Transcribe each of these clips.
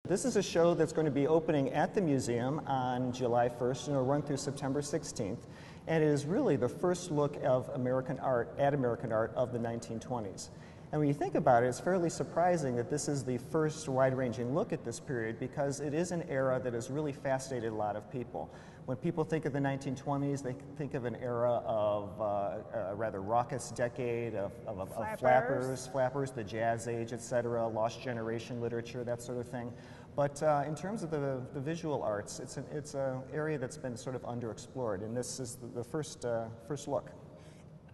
This is a show that's going to be opening at the museum on July 1st and it'll run through September 16th. And it is really the first look of American art of the 1920s. And when you think about it, it's fairly surprising that this is the first wide-ranging look at this period because it is an era that has really fascinated a lot of people. When people think of the 1920s, they think of an era of a rather raucous decade of flappers, the jazz age, etc., lost generation literature, that sort of thing. But in terms of the visual arts, it's an area that's been sort of underexplored, and this is the first look.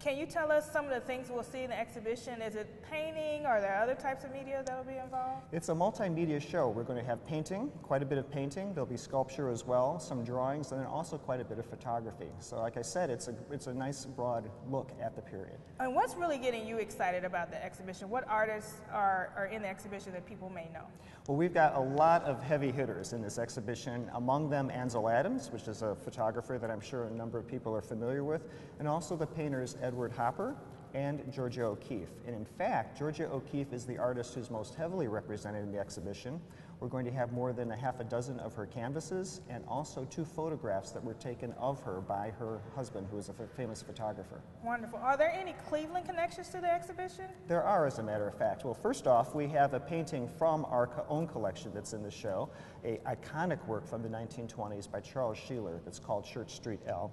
Can you tell us some of the things we'll see in the exhibition? Is it painting? Are there other types of media that will be involved? It's a multimedia show. We're going to have painting, quite a bit of painting. There'll be sculpture as well, some drawings, and then also quite a bit of photography. So like I said, it's a nice broad look at the period. And what's really getting you excited about the exhibition? What artists are in the exhibition that people may know? Well, we've got a lot of heavy hitters in this exhibition, among them Ansel Adams, which is a photographer that I'm sure a number of people are familiar with, and also the painters Edward Hopper and Georgia O'Keeffe. And in fact, Georgia O'Keeffe is the artist who's most heavily represented in the exhibition. We're going to have more than a half a dozen of her canvases and also 2 photographs that were taken of her by her husband, who is a famous photographer. Wonderful. Are there any Cleveland connections to the exhibition? There are, as a matter of fact. Well, first off, we have a painting from our own collection that's in the show, an iconic work from the 1920s by Charles Sheeler that's called Church Street L.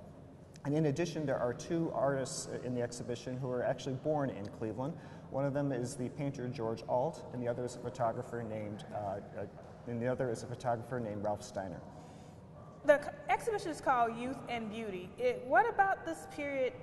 And in addition, there are 2 artists in the exhibition who are actually born in Cleveland. One of them is the painter George Alt, and the other is a photographer named Ralph Steiner. The exhibition is called Youth and Beauty. What about this period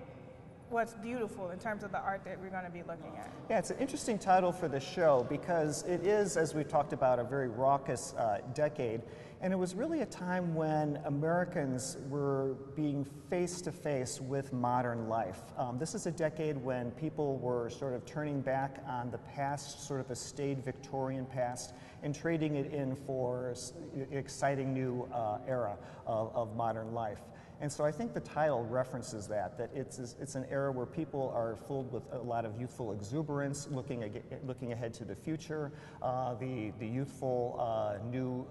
was beautiful in terms of the art that we're going to be looking at? Yeah, it's an interesting title for the show because it is, as we've talked about, a very raucous decade. And it was really a time when Americans were being face to face with modern life. This is a decade when people were sort of turning back on the past, sort of a staid Victorian past, and trading it in for an exciting new era of modern life. And so I think the title references that it's an era where people are filled with a lot of youthful exuberance, looking ahead to the future, the youthful new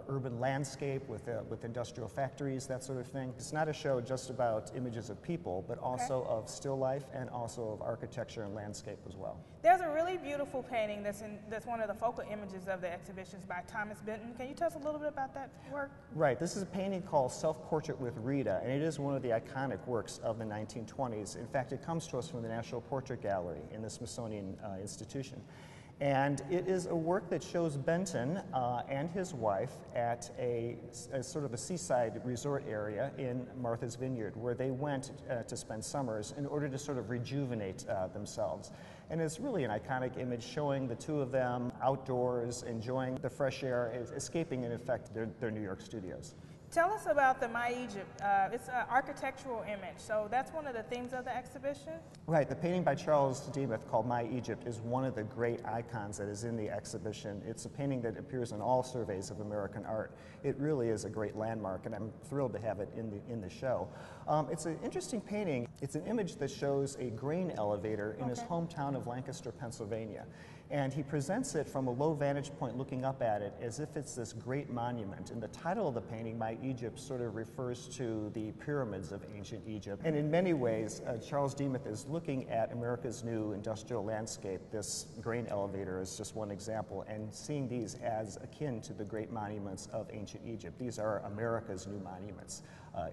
urban landscape with industrial factories, that sort of thing. It's not a show just about images of people, but also of still life and also of architecture and landscape as well. There's a really beautiful painting that's one of the focal images of the exhibitions by Thomas Benton. Can you tell us a little bit about that work? Right. This is a painting called Self-Portrait with Rita, and it is one of the iconic works of the 1920s. In fact, it comes to us from the National Portrait Gallery in the Smithsonian Institution. And it is a work that shows Benton and his wife at a sort of a seaside resort area in Martha's Vineyard, where they went to spend summers in order to sort of rejuvenate themselves. And it's really an iconic image showing the 2 of them outdoors, enjoying the fresh air, escaping, in effect, their New York studios. Tell us about the My Egypt. It's an architectural image, so that's one of the themes of the exhibition? Right. The painting by Charles Demuth called My Egypt is one of the great icons that is in the exhibition. It's a painting that appears in all surveys of American art. It really is a great landmark, and I'm thrilled to have it in the show. It's an interesting painting. It's an image that shows a grain elevator in his hometown of Lancaster, Pennsylvania. And he presents it from a low vantage point looking up at it as if it's this great monument. And the title of the painting, My Egypt, sort of refers to the pyramids of ancient Egypt. And in many ways, Charles Demuth is looking at America's new industrial landscape. This grain elevator is just one example, and seeing these as akin to the great monuments of ancient Egypt. These are America's new monuments,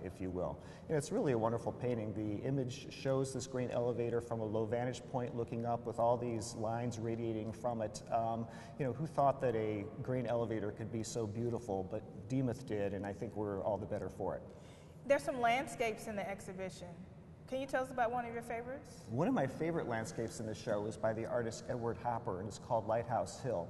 if you will. And it's really a wonderful painting. The image shows this grain elevator from a low vantage point looking up with all these lines radiating from it. Who thought that a grain elevator could be so beautiful? But Demuth did, and I think we're all the better for it. There's some landscapes in the exhibition. Can you tell us about one of your favorites? One of my favorite landscapes in the show is by the artist Edward Hopper, and it's called Lighthouse Hill.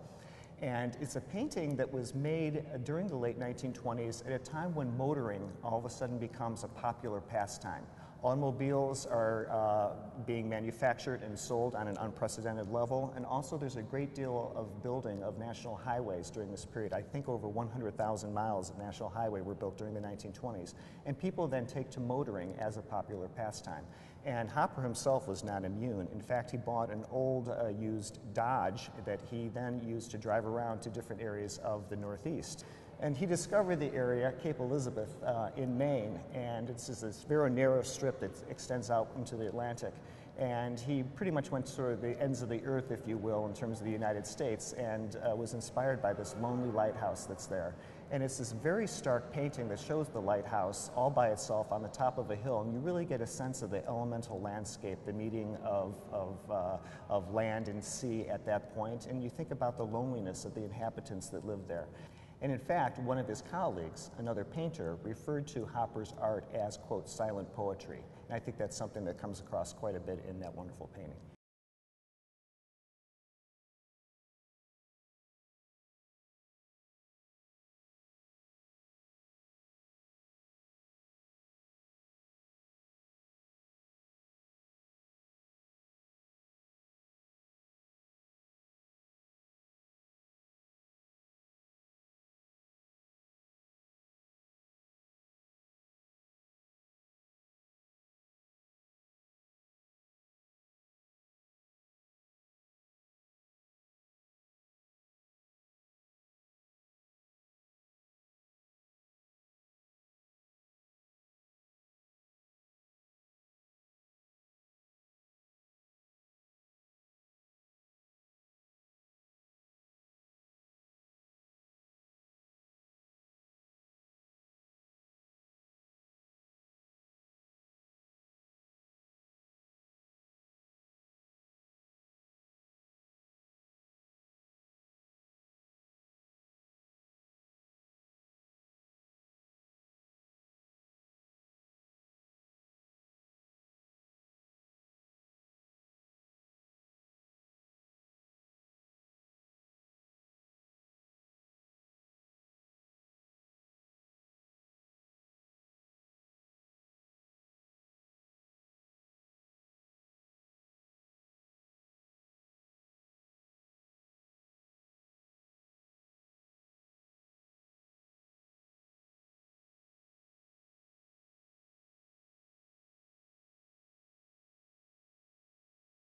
And it's a painting that was made during the late 1920s at a time when motoring all of a sudden becomes a popular pastime. Automobiles are being manufactured and sold on an unprecedented level, and also there's a great deal of building of national highways during this period. I think over 100,000 miles of national highway were built during the 1920s, and people then take to motoring as a popular pastime. And Hopper himself was not immune. In fact, he bought an old used Dodge that he then used to drive around to different areas of the Northeast. And he discovered the area, Cape Elizabeth, in Maine, and it's just this very narrow strip that extends out into the Atlantic. And he pretty much went to sort of the ends of the earth, if you will, in terms of the United States, and was inspired by this lonely lighthouse that's there. And it's this very stark painting that shows the lighthouse all by itself on the top of a hill, and you really get a sense of the elemental landscape, the meeting of land and sea at that point, and you think about the loneliness of the inhabitants that live there. And in fact, one of his colleagues, another painter, referred to Hopper's art as, quote, silent poetry. And I think that's something that comes across quite a bit in that wonderful painting.